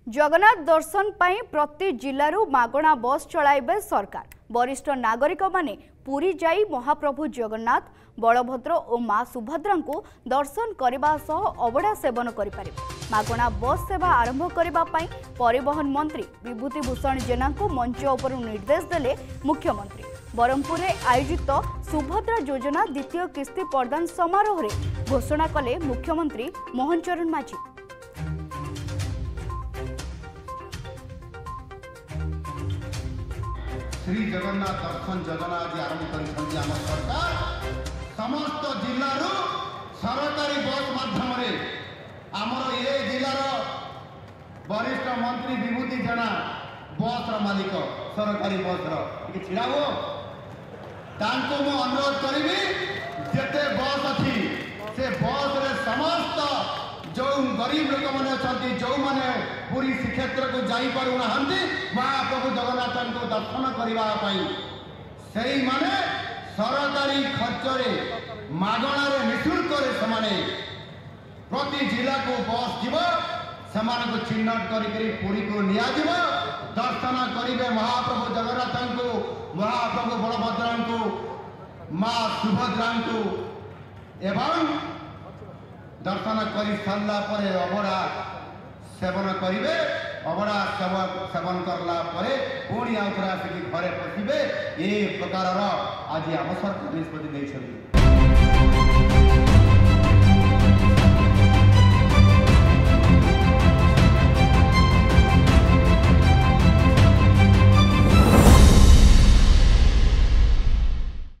जगन्नाथ दर्शन पाई प्रति जिलू मागणा बस चलाइबे सरकार। वरिष्ठ नागरिक माने पुरी जाई महाप्रभु जगन्नाथ बलभद्र और मां सुभद्रा को दर्शन करने सह अबड़ा सेवन करें। मागणा बस सेवा आरंभ करने परिवहन मंत्री विभूतिभूषण जेना को मंच उपर निर्देश देले मुख्यमंत्री। बरहमपुर में आयोजित सुभद्रा योजना द्वितीय किस्ती प्रदान समारोह में घोषणा कले मुख्यमंत्री मोहन चरण माझी। श्री जगन्नाथ दर्शन योजना आज आरंभ कर सरकार समस्त जिलार सरकारी बस माध्यम आमर ये जिलार वरिष्ठ मंत्री विभूति जेना बस मालिक सरकारी बस छिड़ा हो मु अनुरोध करी जिते बस अच्छी से बस रे समस्त जो गरीब लोक मैंने अच्छा जो मैंने पूरी श्रीक्षेत्र को जापारू ना महाप्रभु जगन्नाथ को दर्शन करने से माने सरकारी खर्चरे मागणार निःशुल्क प्रति जिला को बस जीव से चिन्हट करी पुरी को नियाजिव दर्शन करेंगे महाप्रभु जगन्नाथ को महाप्रभु बलभद्र को मां सुभद्रा को एवं दर्शन कर सारा पर अबड़ा सेवन करेंगे। अबड़ा सेवन करला पुणी आउे आसिक घरे पशिबे। ये प्रकार आज आम सरकार निष्पत्ति।